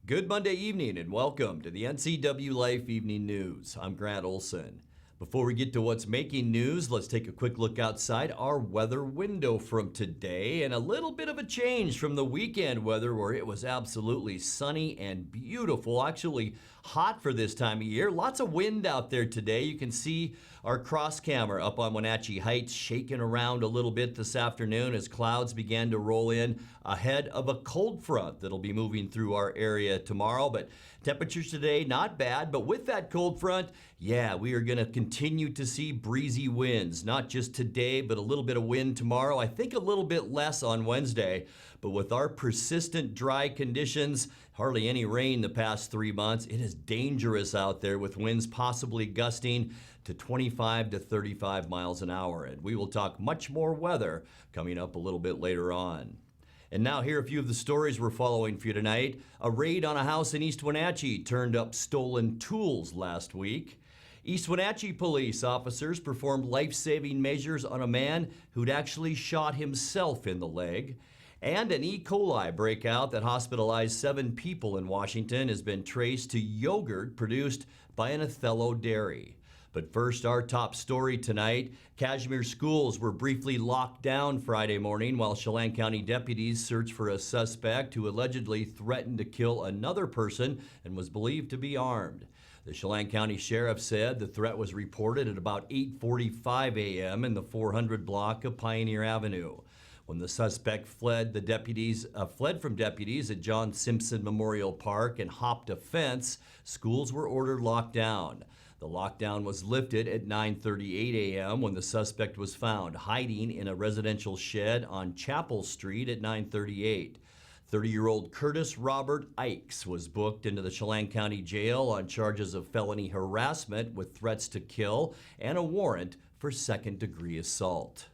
Good Monday evening and welcome to the NCWLIFE Evening News. I'm Grant Olson. Before we get to what's making news, let's take a quick look outside our weather window from today and a little bit of a change from the weekend weather where it was absolutely sunny and beautiful, actually hot for this time of year. Lots of wind out there today. You can see our cross camera up on Wenatchee Heights shaking around a little bit this afternoon as clouds began to roll in ahead of a cold front that'll be moving through our area tomorrow. But temperatures today, not bad, but with that cold front, yeah, we are going to continue to see breezy winds, not just today, but a little bit of wind tomorrow. I think a little bit less on Wednesday, but with our persistent dry conditions, hardly any rain the past 3 months, it is dangerous out there with winds possibly gusting to 25 to 35 miles an hour. And we will talk much more weather coming up a little bit later on. And now here are a few of the stories we're following for you tonight. A raid on a house in East Wenatchee turned up stolen tools last week. East Wenatchee police officers performed life-saving measures on a man who'd actually shot himself in the leg. And an E. coli breakout that hospitalized 7 people in Washington has been traced to yogurt produced by an Othello dairy. But first, our top story tonight. Cashmere schools were briefly locked down Friday morning while Chelan County deputies searched for a suspect who allegedly threatened to kill another person and was believed to be armed. The Chelan County Sheriff said the threat was reported at about 8:45 a.m. in the 400 block of Pioneer Avenue. When the suspect fled from deputies at John Simpson Memorial Park and hopped a fence, schools were ordered locked down. The lockdown was lifted at 9:38 a.m. when the suspect was found hiding in a residential shed on Chapel Street at 9:38. 30-year-old Curtis Robert Ikes was booked into the Chelan County Jail on charges of felony harassment with threats to kill and a warrant for second-degree assault.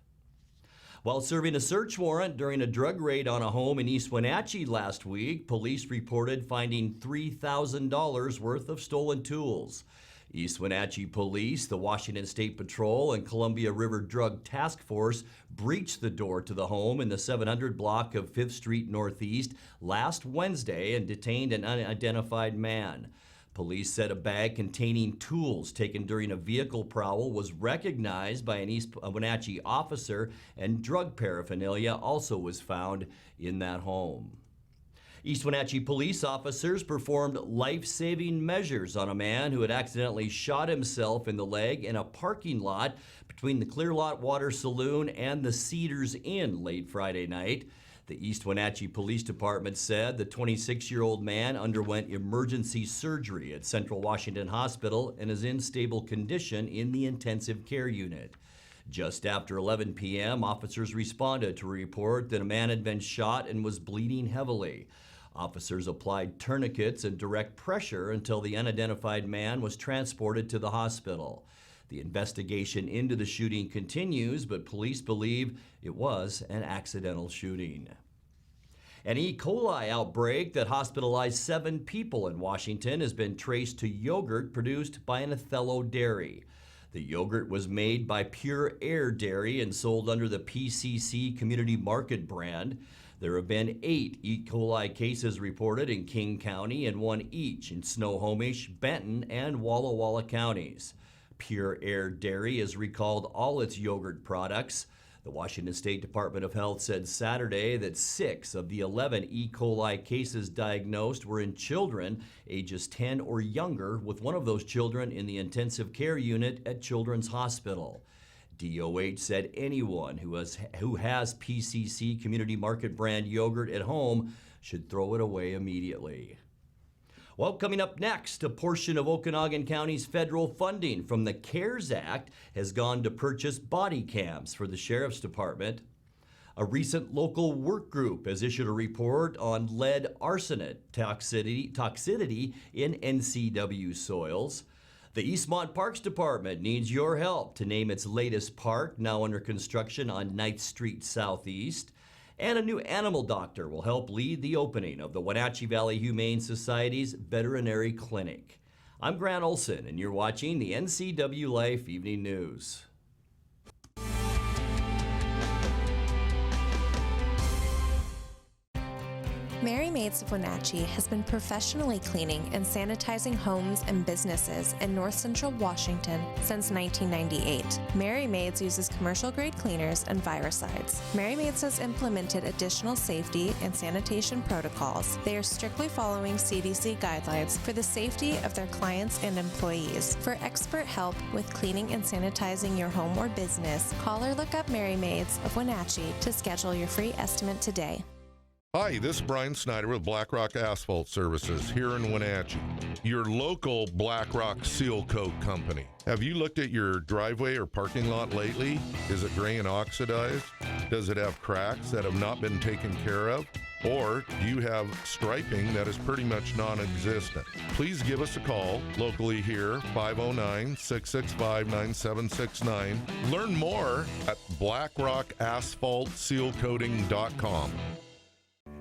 While serving a search warrant during a drug raid on a home in East Wenatchee last week, police reported finding $3,000 worth of stolen tools. East Wenatchee Police, the Washington State Patrol, and Columbia River Drug Task Force breached the door to the home in the 700 block of 5th Street Northeast last Wednesday and detained an unidentified man. Police said a bag containing tools taken during a vehicle prowl was recognized by an East Wenatchee officer, and drug paraphernalia also was found in that home. East Wenatchee police officers performed life-saving measures on a man who had accidentally shot himself in the leg in a parking lot between the Clear Lot Water Saloon and the Cedars Inn late Friday night. The East Wenatchee Police Department said the 26-year-old man underwent emergency surgery at Central Washington Hospital and is in stable condition in the intensive care unit. Just after 11 p.m., officers responded to a report that a man had been shot and was bleeding heavily. Officers applied tourniquets and direct pressure until the unidentified man was transported to the hospital. The investigation into the shooting continues, but police believe it was an accidental shooting. An E. coli outbreak that hospitalized 7 people in Washington has been traced to yogurt produced by an Othello dairy. The yogurt was made by Pure Air Dairy and sold under the PCC Community Market brand. There have been 8 E. coli cases reported in King County and 1 each in Snohomish, Benton, and Walla Walla counties. Pure Air Dairy has recalled all its yogurt products. The Washington State Department of Health said Saturday that 6 of the 11 E. coli cases diagnosed were in children ages 10 or younger, with one of those children in the intensive care unit at Children's Hospital. DOH said anyone who has PCC Community Market brand yogurt at home should throw it away immediately. Well, coming up next, a portion of Okanagan County's federal funding from the CARES Act has gone to purchase body cams for the Sheriff's Department. A recent local work group has issued a report on lead arsenate toxicity in NCW soils. The Eastmont Parks Department needs your help to name its latest park, now under construction on 9th Street Southeast. And a new animal doctor will help lead the opening of the Wenatchee Valley Humane Society's veterinary clinic. I'm Grant Olson, and you're watching the NCWLIFE Evening News. Mary Maids of Wenatchee has been professionally cleaning and sanitizing homes and businesses in north central Washington since 1998. Mary Maids uses commercial-grade cleaners and viricides. Mary Maids has implemented additional safety and sanitation protocols. They are strictly following CDC guidelines for the safety of their clients and employees. For expert help with cleaning and sanitizing your home or business, call or look up Mary Maids of Wenatchee to schedule your free estimate today. Hi, this is Brian Snyder with BlackRock Asphalt Services here in Wenatchee, your local BlackRock Seal Coat company. Have you looked at your driveway or parking lot lately? Is it gray and oxidized? Does it have cracks that have not been taken care of? Or do you have striping that is pretty much non-existent? Please give us a call locally here, 509-665-9769. Learn more at blackrockasphaltsealcoating.com.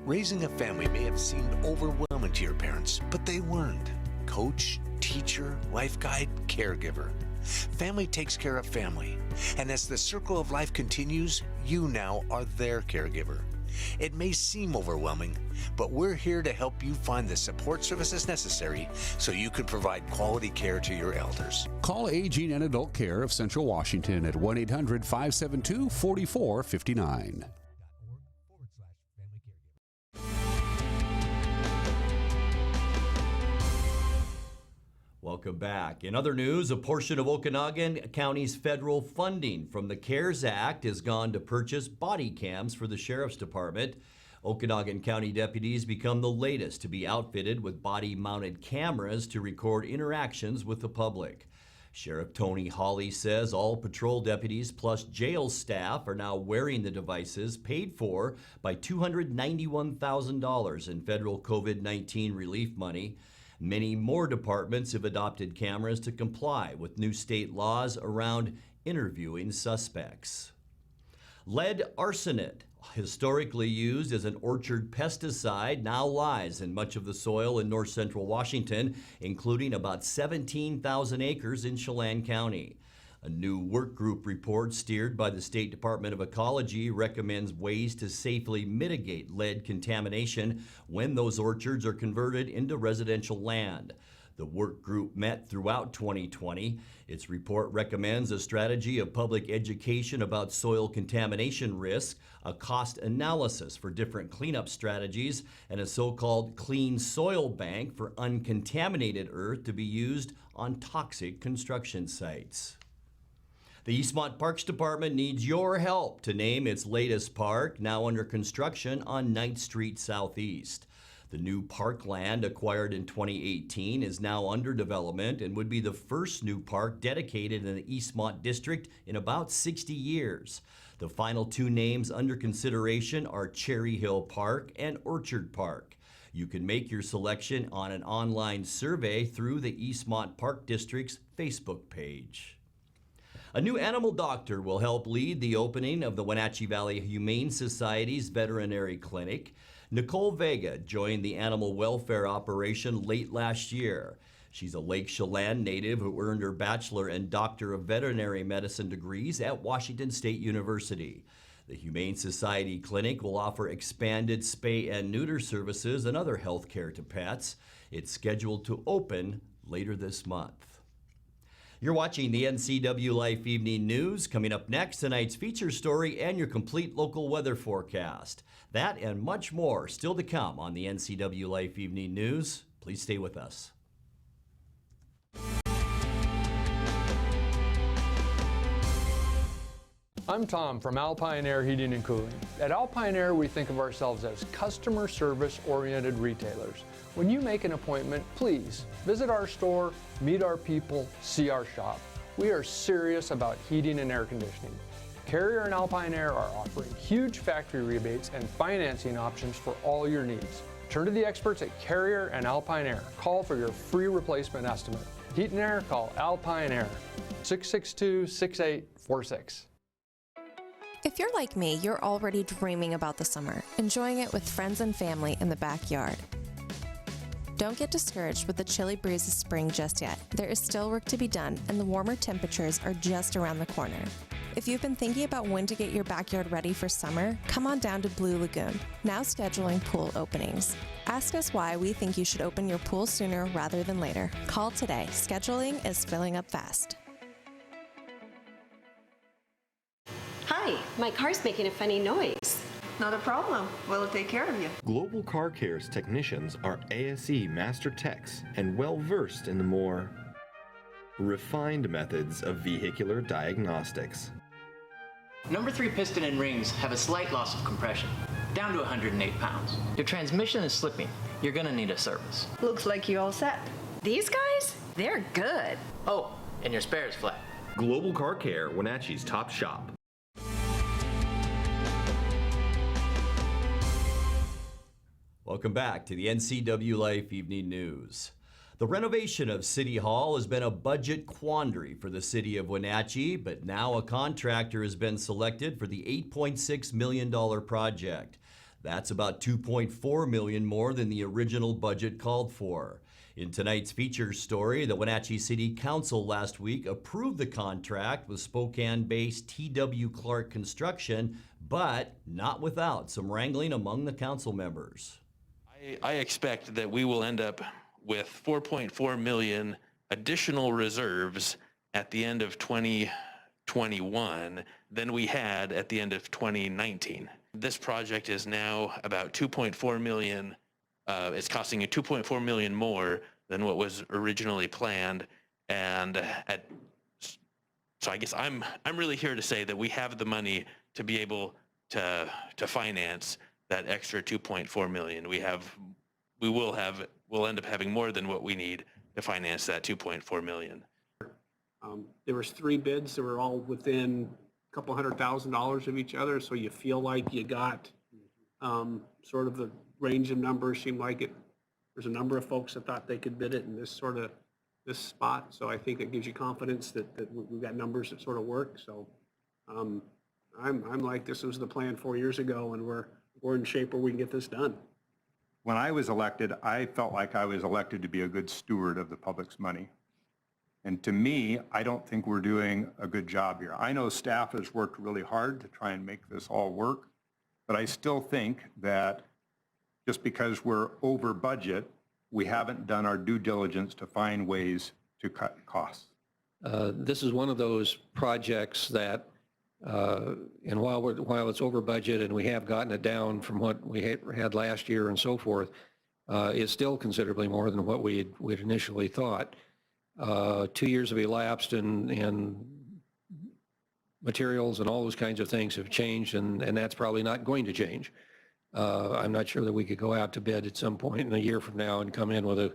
Raising a family may have seemed overwhelming to your parents, but they weren't. Coach, teacher, life guide, caregiver. Family takes care of family. And as the circle of life continues, you now are their caregiver. It may seem overwhelming, but we're here to help you find the support services necessary so you can provide quality care to your elders. Call Aging and Adult Care of Central Washington at 1-800-572-4459. Welcome back. In other news, a portion of Okanogan County's federal funding from the CARES Act has gone to purchase body cams for the Sheriff's Department. Okanogan County deputies become the latest to be outfitted with body-mounted cameras to record interactions with the public. Sheriff Tony Hawley says all patrol deputies plus jail staff are now wearing the devices paid for by $291,000 in federal COVID-19 relief money. Many more departments have adopted cameras to comply with new state laws around interviewing suspects. Lead arsenate, historically used as an orchard pesticide, now lies in much of the soil in north central Washington, including about 17,000 acres in Chelan County. A new work group report steered by the State Department of Ecology recommends ways to safely mitigate lead contamination when those orchards are converted into residential land. The work group met throughout 2020. Its report recommends a strategy of public education about soil contamination risk, a cost analysis for different cleanup strategies, and a so-called clean soil bank for uncontaminated earth to be used on toxic construction sites. The Eastmont Parks Department needs your help to name its latest park, now under construction on 9th Street Southeast. The new parkland acquired in 2018 is now under development and would be the first new park dedicated in the Eastmont district in about 60 years. The final two names under consideration are Cherry Hill Park and Orchard Park. You can make your selection on an online survey through the Eastmont Park District's Facebook page. A new animal doctor will help lead the opening of the Wenatchee Valley Humane Society's veterinary clinic. Nicole Vega joined the animal welfare operation late last year. She's a Lake Chelan native who earned her Bachelor and Doctor of Veterinary Medicine degrees at Washington State University. The Humane Society Clinic will offer expanded spay and neuter services and other health care to pets. It's scheduled to open later this month. You're watching the NCWLIFE Evening News. Coming up next, tonight's feature story and your complete local weather forecast. That and much more still to come on the NCWLIFE Evening News. Please stay with us. I'm Tom from Alpine Air Heating and Cooling. At Alpine Air, we think of ourselves as customer service oriented retailers. When you make an appointment, please visit our store, meet our people, see our shop. We are serious about heating and air conditioning. Carrier and Alpine Air are offering huge factory rebates and financing options for all your needs. Turn to the experts at Carrier and Alpine Air. Call for your free replacement estimate. Heat and air, call Alpine Air, 662-6846. If you're like me, you're already dreaming about the summer, enjoying it with friends and family in the backyard. Don't get discouraged with the chilly breeze of spring just yet. There is still work to be done, and the warmer temperatures are just around the corner. If you've been thinking about when to get your backyard ready for summer, come on down to Blue Lagoon, now scheduling pool openings. Ask us why we think you should open your pool sooner rather than later. Call today. Scheduling is filling up fast. Hi, my car's making a funny noise. Not a problem. We'll take care of you. Global Car Care's technicians are ASE Master Techs and well-versed in the more refined methods of vehicular diagnostics. Number 3 piston and rings have a slight loss of compression, down to 108 pounds. Your transmission is slipping. You're gonna need a service. Looks like you all set. These guys? They're good. Oh, and your spare is flat. Global Car Care, Wenatchee's top shop. Welcome back to the NCWLIFE Evening News. The renovation of City Hall has been a budget quandary for the city of Wenatchee, but now a contractor has been selected for the $8.6 million project. That's about $2.4 million more than the original budget called for. In tonight's feature story, the Wenatchee City Council last week approved the contract with Spokane-based T.W. Clark Construction, but not without some wrangling among the council members. I expect that we will end up with $4.4 million additional reserves at the end of 2021 than we had at the end of 2019. This project is now about $2.4 million. It's costing you $2.4 million more than what was originally planned, and so I guess I'm really here to say that we have the money to be able to finance that extra $2.4 million. We'll end up having more than what we need to finance that $2.4 million. There was 3 bids that were all within a couple $100,000 of each other, so you feel like you got sort of the range of numbers. Seemed like there's a number of folks that thought they could bid it in this spot, so I think it gives you confidence that we've got numbers that sort of work. So I'm like, this was the plan 4 years ago, and we're in shape where we can get this done. When I was elected, I felt like I was elected to be a good steward of the public's money. And to me, I don't think we're doing a good job here. I know staff has worked really hard to try and make this all work, but I still think that just because we're over budget, we haven't done our due diligence to find ways to cut costs. This is one of those projects that and while it's over budget and we have gotten it down from what we had last year and so forth, it's still considerably more than what we'd initially thought. 2 years have elapsed and materials and all those kinds of things have changed, and that's probably not going to change. I'm not sure that we could go out to bid at some point in a year from now and come in with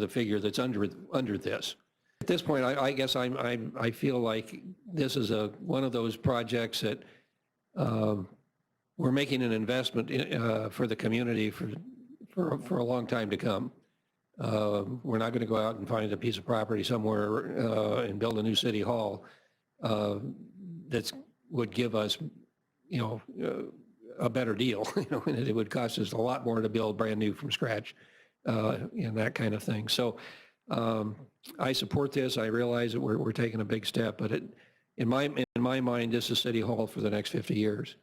a figure that's under this. At this point, I guess I feel like this is one of those projects that we're making an investment for the community for a long time to come. We're not going to go out and find a piece of property somewhere and build a new city hall that would give us, a better deal. And it would cost us a lot more to build brand new from scratch and that kind of thing. So. I support this. I realize that we're taking a big step, but in my mind, this is City Hall for the next 50 years.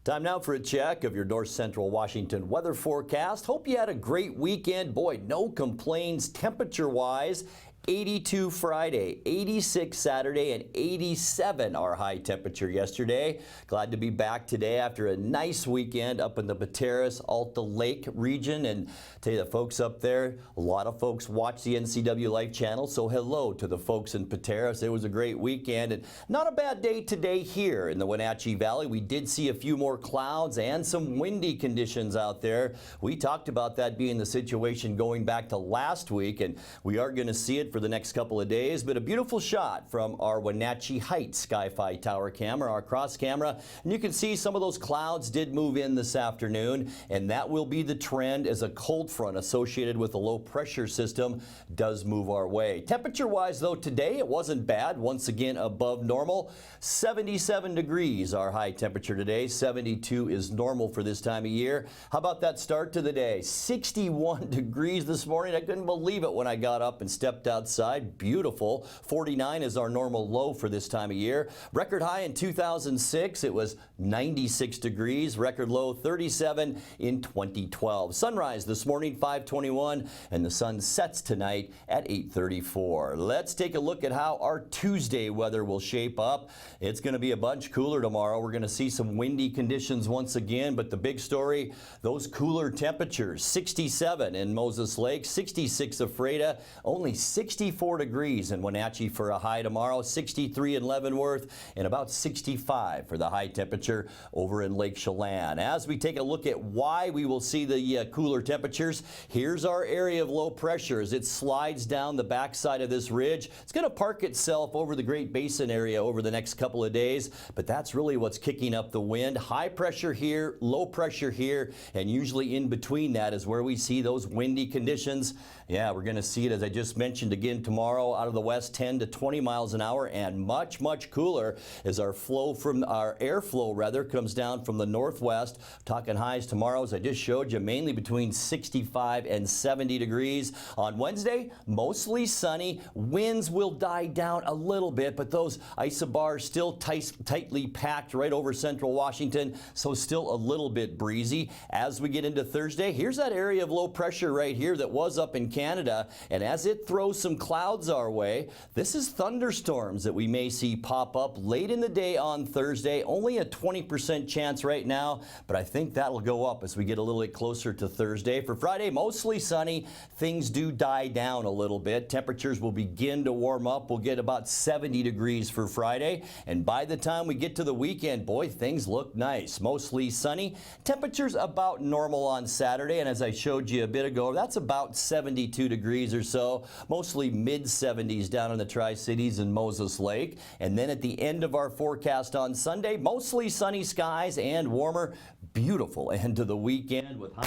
Time now for a check of your North Central Washington weather forecast. Hope you had a great weekend. Boy, no complaints temperature-wise. 82 Friday, 86 Saturday, and 87 our high temperature yesterday. Glad to be back today after a nice weekend up in the Pateros, Alta Lake region. And tell you the folks up there, a lot of folks watch the NCWLIFE channel, so hello to the folks in Pateros. It was a great weekend and not a bad day today here in the Wenatchee Valley. We did see a few more clouds and some windy conditions out there. We talked about that being the situation going back to last week, and we are going to see it it for the next couple of days, but a beautiful shot from our Wenatchee Heights Sky-Fi Tower camera, our cross camera. And you can see some of those clouds did move in this afternoon, and that will be the trend as a cold front associated with a low pressure system does move our way. Temperature-wise, though, today it wasn't bad. Once again, above normal. 77 degrees our high temperature today. 72 is normal for this time of year. How about that start to the day? 61 degrees this morning. I couldn't believe it when I got up and stepped outside. Beautiful. 49 is our normal low for this time of year. Record high in 2006, it was 96 degrees. Record low 37 in 2012. Sunrise this morning 5:21, and the sun sets tonight at 8:34. Let's take a look at how our Tuesday weather will shape up. It's going to be a bunch cooler tomorrow. We're going to see some windy conditions once again, but the big story, those cooler temperatures. 67 in Moses Lake, 66 of Freda, only 64 degrees in Wenatchee for a high tomorrow, 63 in Leavenworth, and about 65 for the high temperature over in Lake Chelan. As we take a look at why we will see the cooler temperatures, here's our area of low pressure as it slides down the backside of this ridge. It's going to park itself over the Great Basin area over the next couple of days, but that's really what's kicking up the wind. High pressure here, low pressure here, and usually in between that is where we see those windy conditions. Yeah, we're going to see it, as I just mentioned, again tomorrow out of the west, 10 to 20 miles an hour, and much, much cooler as our airflow rather comes down from the northwest. Talking highs tomorrow, as I just showed you, mainly between 65 and 70 degrees. On Wednesday, mostly sunny. Winds will die down a little bit, but those isobars still tightly packed right over central Washington, so still a little bit breezy. As we get into Thursday, here's that area of low pressure right here that was up in Canada, and as it throws some clouds our way, this is thunderstorms that we may see pop up late in the day on Thursday. Only a 20% chance right now, but I think that'll go up as we get a little bit closer to Thursday. For Friday, mostly sunny. Things do die down a little bit. Temperatures will begin to warm up. We'll get about 70 degrees for Friday, and by the time we get to the weekend, boy, things look nice. Mostly sunny. Temperatures about normal on Saturday, and as I showed you a bit ago, that's about 72 degrees or so. Mostly mid-70s down in the Tri-Cities and Moses Lake. And then at the end of our forecast on Sunday, mostly sunny skies and warmer. Beautiful end to the weekend with high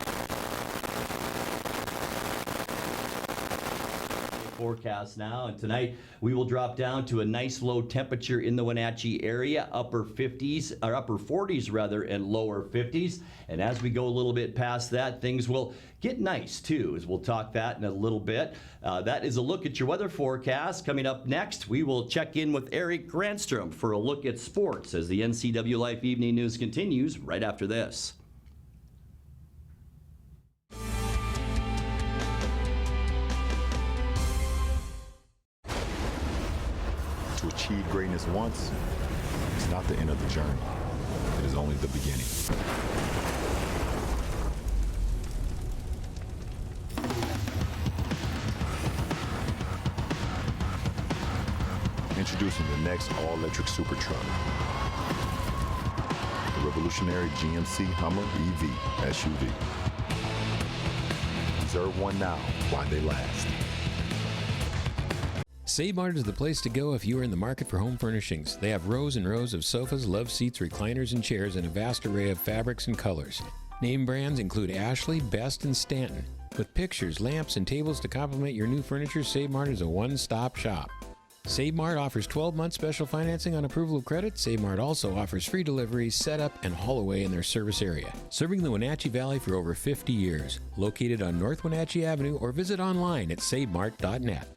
forecast now, and tonight we will drop down to a nice low temperature in the Wenatchee area, upper 40s rather, and lower 50s. And as we go a little bit past that, things will get nice too, as we'll talk that in a little bit. That is a look at your weather forecast. Coming up next, we will check in with Eric Granstrom for a look at sports as the NCWLIFE Evening News continues right after this. To achieve greatness once is not the end of the journey. It is only the beginning. Introducing the next all-electric super truck. The revolutionary GMC Hummer EV SUV. Reserve one now while they last. Save Mart is the place to go if you are in the market for home furnishings. They have rows and rows of sofas, love seats, recliners, and chairs in a vast array of fabrics and colors. Name brands include Ashley, Best, and Stanton. With pictures, lamps, and tables to complement your new furniture, Save Mart is a one-stop shop. Save Mart offers 12-month special financing on approval of credit. Save Mart also offers free delivery, setup, and haul away in their service area. Serving the Wenatchee Valley for over 50 years. Located on North Wenatchee Avenue, or visit online at savemart.net.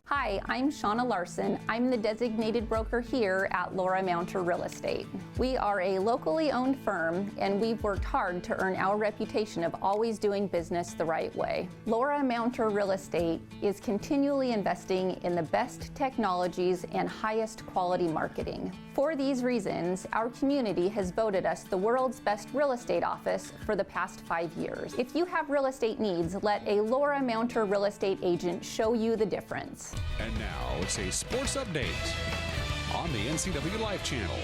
Hi, I'm Shauna Larson. I'm the designated broker here at Laura Mounter Real Estate. We are a locally owned firm, and we've worked hard to earn our reputation of always doing business the right way. Laura Mounter Real Estate is continually investing in the best technologies and highest quality marketing. For these reasons, our community has voted us the world's best real estate office for the past 5 years. If you have real estate needs, let a Laura Mounter Real Estate agent show you the difference. And now it's a sports update on the NCWLIFE channel.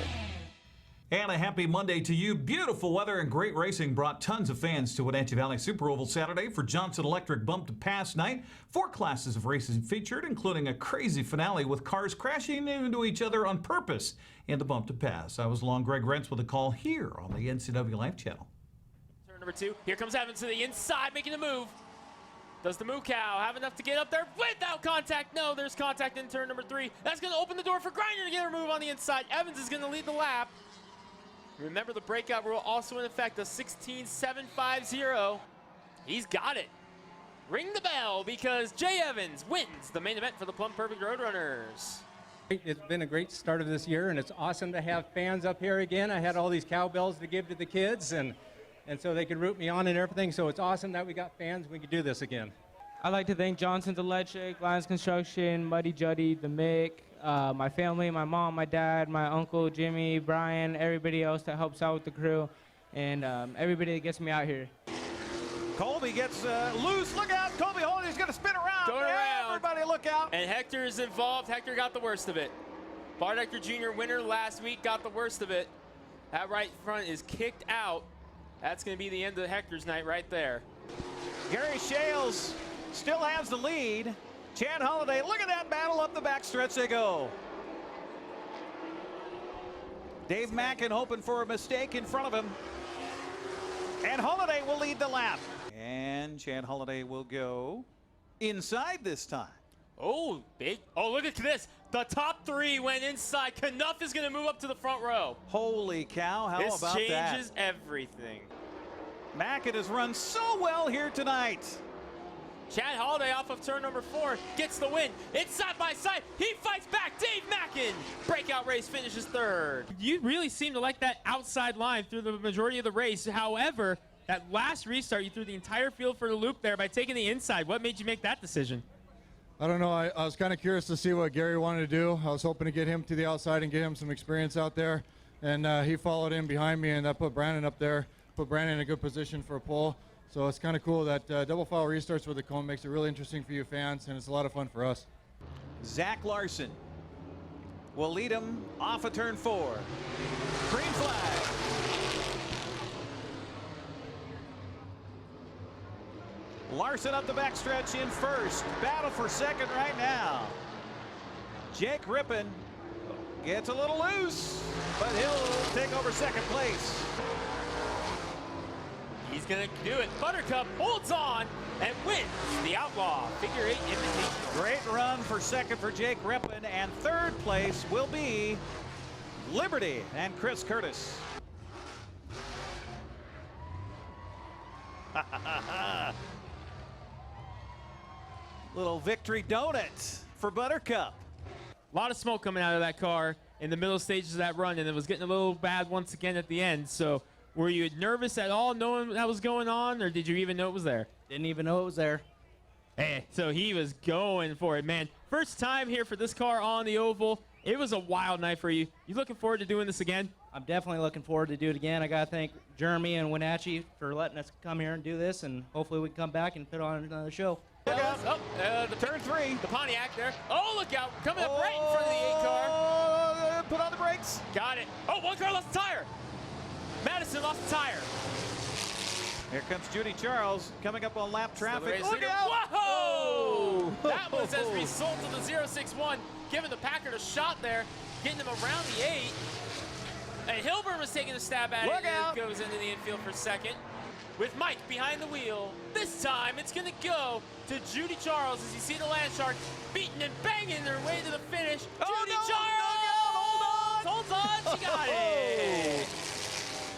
And a happy Monday to you. Beautiful weather and great racing brought tons of fans to Wenatchee Valley Super Oval Saturday for Johnson Electric Bump to Pass night. 4 classes of races featured, including a crazy finale with cars crashing into each other on purpose in the Bump to Pass. I was along Greg Rentz with a call here on the NCWLIFE channel. Turn number 2. Here comes Evans to the inside, making the move. Does the moo cow have enough to get up there without contact? No, there's contact in turn number 3. That's going to open the door for Griner to get her move on the inside. Evans is going to lead the lap. Remember, the breakout rule also in effect, a 16.750. He's got it. Ring the bell because Jay Evans wins the main event for the Plum Perfect Roadrunners. It's been a great start of this year, and it's awesome to have fans up here again. I had all these cowbells to give to the kids, and so they could root me on and everything. So it's awesome that we got fans and we can do this again. I'd like to thank Johnson's Electric, Lions Construction, Muddy Juddy, the Mick, my family, my mom, my dad, my uncle, Jimmy, Brian, everybody else that helps out with the crew, and everybody that gets me out here. Colby gets loose. Look out. Colby Holiday's going to spin around. Going around. Everybody look out. And Hector is involved. Hector got the worst of it. Bart Hector Jr., winner last week, got the worst of it. That right front is kicked out. That's going to be the end of Hector's night right there. Gary Shales still has the lead. Chad Holliday, look at that battle up the backstretch they go. Dave Mackin hoping for a mistake in front of him. And Holliday will lead the lap. And Chad Holliday will go inside this time. Oh, big. Oh, look at this. The top 3 went inside. Knuff is going to move up to the front row. Holy cow, how this about that? This changes everything. Mackin has run so well here tonight. Chad Holliday off of turn number 4 gets the win. It's side by side. He fights back. Dave Mackin. Breakout race finishes 3rd. You really seem to like that outside line through the majority of the race. However, that last restart, you threw the entire field for the loop there by taking the inside. What made you make that decision? I don't know. I was kind of curious to see what Gary wanted to do. I was hoping to get him to the outside and get him some experience out there. And he followed in behind me, and that put Brandon up there, put Brandon in a good position for a pole. So it's kind of cool that double file restarts with the cone makes it really interesting for you fans, and it's a lot of fun for us. Zach Larson will lead him off of turn 4. Green flag. Larson up the backstretch in first. Battle for second right now. Jake Rippon gets a little loose, but he'll take over second place. He's going to do it. Buttercup holds on and wins the Outlaw Figure 8 Invitational. Great run for second for Jake Rippon, and third place will be Liberty and Chris Curtis. Little victory donut for Buttercup. A lot of smoke coming out of that car in the middle stages of that run, and it was getting a little bad once again at the end. So were you nervous at all knowing that was going on, or did you even know it was there? Didn't even know it was there. Hey, so he was going for it, man. First time here for this car on the oval. It was a wild night for you. You looking forward to doing this again? I'm definitely looking forward to do it again. I got to thank Jeremy and Wenatchee for letting us come here and do this, and hopefully we can come back and put on another show. Look out. Oh, the turn 3. The Pontiac there. Oh, look out. Coming up right in front of the 8 car. Put on the brakes. Got it. Oh, one car lost a tire. Madison lost a tire. Here comes Judy Charles coming up on lap traffic. Look out. Whoa! That was as a result of the 061 giving the Packard a shot there, getting them around the 8. And Hilburn was taking a stab at it. Look out. It goes into the infield for second. With Mike behind the wheel. This time it's going to go to Judy Charles as you see the Land Sharks beating and banging their way to the finish. Judy Charles! Holds on, she got it!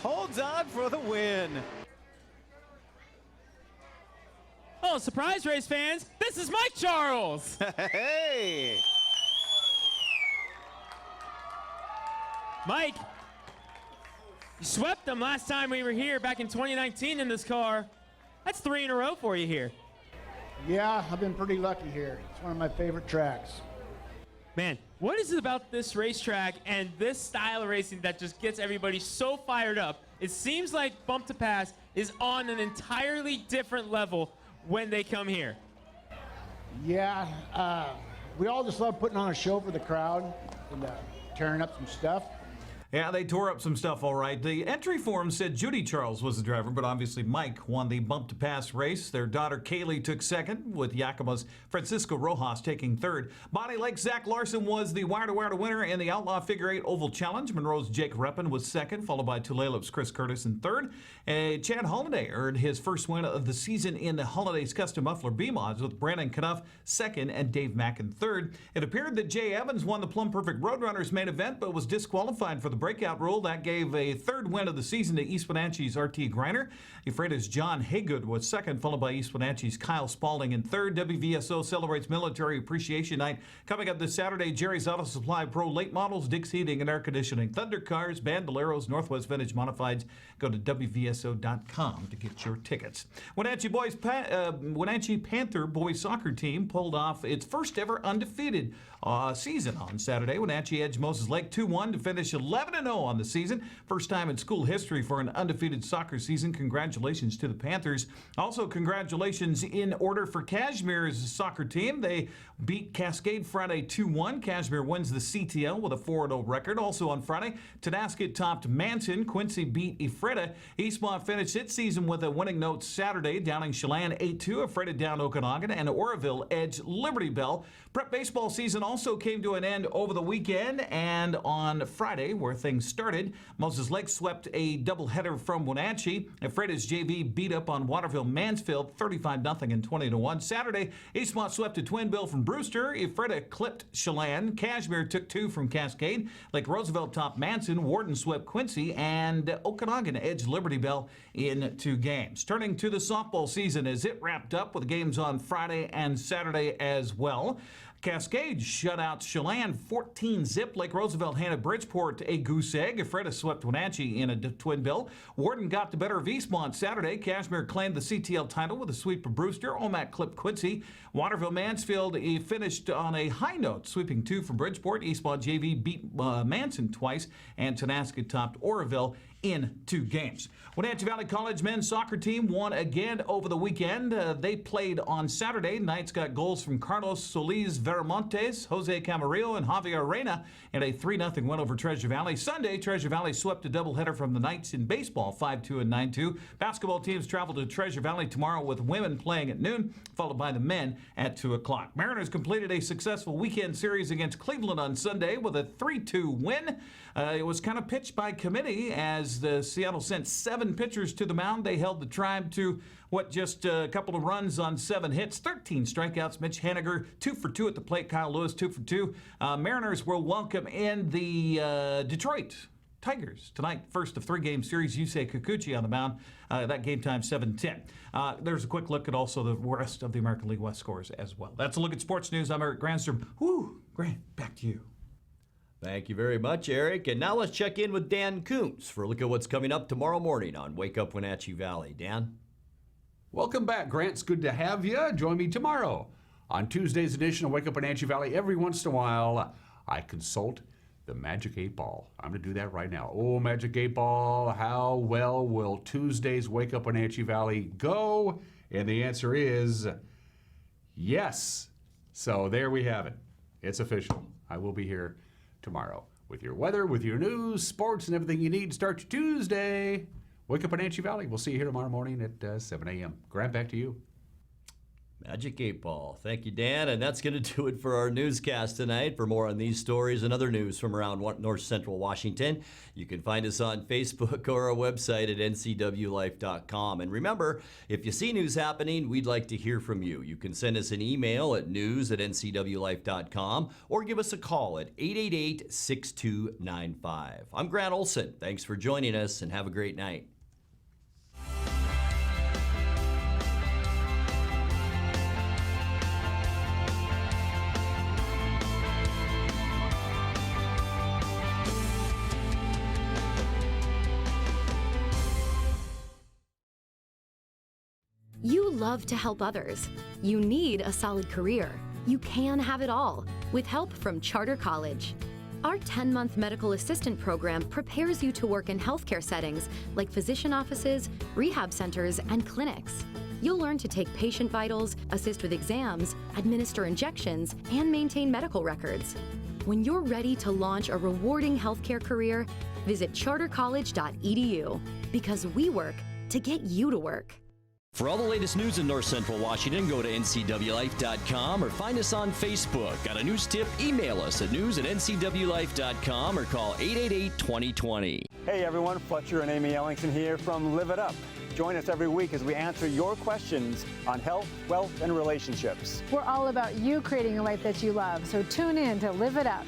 Holds on for the win. Oh, surprise race fans, this is Mike Charles! Hey! Mike, you swept them last time we were here back in 2019 in this car. That's 3 in a row for you here. Yeah, I've been pretty lucky here. It's one of my favorite tracks. Man, what is it about this racetrack and this style of racing that just gets everybody so fired up? It seems like Bump to Pass is on an entirely different level when they come here. Yeah, we all just love putting on a show for the crowd and tearing up some stuff. Yeah, they tore up some stuff, all right. The entry form said Judy Charles was the driver, but obviously Mike won the bump-to-pass race. Their daughter Kaylee took second, with Yakima's Francisco Rojas taking third. Bonnie Lake Zach Larson was the wire-to-wire winner in the Outlaw Figure 8 Oval Challenge. Monroe's Jake Reppin was second, followed by Tulalip's Chris Curtis in third. Chad Holiday earned his first win of the season in the Holiday's Custom Muffler B-Mods, with Brandon Knuff second and Dave Mack in third. It appeared that Jay Evans won the Plum Perfect Roadrunners main event, but was disqualified for the breakout rule. That gave a third win of the season to East Wenatchee's R.T. Griner. Ephrata's John Haygood was second, followed by East Wenatchee's Kyle Spalding in third. WVSO celebrates Military Appreciation Night. Coming up this Saturday, Jerry's Auto Supply Pro Late Models, Dick's Heating and Air Conditioning, Thunder Cars, Bandoleros, Northwest Vintage Modifieds. Go to WVSO.com to get your tickets. Wenatchee Panther boys soccer team pulled off its first ever undefeated season on Saturday. Wenatchee edged Moses Lake 2-1 to finish 11-0 on the season. First time in school history for an undefeated soccer season. Congratulations to the Panthers. Also, congratulations in order for Cashmere's soccer team. They beat Cascade Friday 2-1. Cashmere wins the CTL with a 4-0 record. Also on Friday, Tonasket topped Manson. Quincy beat Ephrata. Eastmont finished its season with a winning note Saturday, downing Chelan 8-2. Ephrata down Okanagan, and Oroville edged Liberty Bell. Prep baseball season also came to an end over the weekend, and on Friday, where things started, Moses Lake swept a doubleheader from Wenatchee. Ephrata's JV beat up on Waterville Mansfield 35-0 and 20-1. Saturday, Eastmont swept a twin bill from Brewster. Ephrata clipped Chelan. Cashmere took 2 from Cascade. Lake Roosevelt topped Manson. Warden swept Quincy, and Okanagan edged Liberty Bell in 2 games. Turning to the softball season as it wrapped up with games on Friday and Saturday as well. Cascade shut out Chelan 14-0. Lake Roosevelt handed Bridgeport a goose egg. Ephrata swept Wenatchee in a twin bill. Warden got the better of Eastmont Saturday. Cashmere claimed the CTL title with a sweep of Brewster. Omak clipped Quincy. Waterville Mansfield finished on a high note, sweeping 2 from Bridgeport. Eastmont JV beat Manson twice, and Tonasket topped Oroville in 2 games. Wenatchee Valley College men's soccer team won again over the weekend. They played on Saturday. Knights got goals from Carlos Solis Veramontes, Jose Camarillo, and Javier Reyna in a 3-0 win over Treasure Valley. Sunday, Treasure Valley swept a doubleheader from the Knights in baseball, 5-2 and 9-2. Basketball teams travel to Treasure Valley tomorrow, with women playing at noon, followed by the men at 2 o'clock. Mariners completed a successful weekend series against Cleveland on Sunday with a 3-2 win. It was kind of pitched by committee, as the Seattle sent 7 pitchers to the mound. They held the Tribe to just a couple of runs on 7 hits, 13 strikeouts. Mitch Haniger 2 for 2 at the plate. Kyle Lewis 2 for 2. Mariners will welcome in the Detroit Tigers tonight. First of 3-game series. Yusei Kikuchi on the mound. That game time 7:10. There's a quick look at also the rest of the American League West scores as well. That's a look at sports news. I'm Eric Granstrom. Grant, back to you. Thank you very much, Eric. And now let's check in with Dan Koontz for a look at what's coming up tomorrow morning on Wake Up Wenatchee Valley. Dan? Welcome back, Grant. It's good to have you. Join me tomorrow on Tuesday's edition of Wake Up Wenatchee Valley. Every once in a while, I consult the Magic 8 Ball. I'm going to do that right now. Oh, Magic 8 Ball, how well will Tuesday's Wake Up Wenatchee Valley go? And the answer is yes. So there we have it. It's official. I will be here tomorrow with your weather, with your news, sports, and everything you need to start your Tuesday. Wake Up Wenatchee Valley. We'll see you here tomorrow morning at 7 a.m. Grant, back to you. Magic 8 Ball. Thank you, Dan. And that's going to do it for our newscast tonight. For more on these stories and other news from around North Central Washington, you can find us on Facebook or our website at NCWLIFE.com. And remember, if you see news happening, we'd like to hear from you. You can send us an email at news@NCWLIFE.com or give us a call at 888-6295. I'm Grant Olson. Thanks for joining us, and have a great night. You love to help others. You need a solid career. You can have it all with help from Charter College. Our 10-month medical assistant program prepares you to work in healthcare settings like physician offices, rehab centers, and clinics. You'll learn to take patient vitals, assist with exams, administer injections, and maintain medical records. When you're ready to launch a rewarding healthcare career, Visit chartercollege.edu because we work to get you to work. For all the latest news in North Central Washington, go to ncwlife.com or find us on Facebook. Got a news tip? Email us at news@ncwlife.com or call 888-2020. Hey everyone, Fletcher and Amy Ellingson here from Live It Up. Join us every week as we answer your questions on health, wealth, and relationships. We're all about you creating a life that you love, so tune in to Live It Up.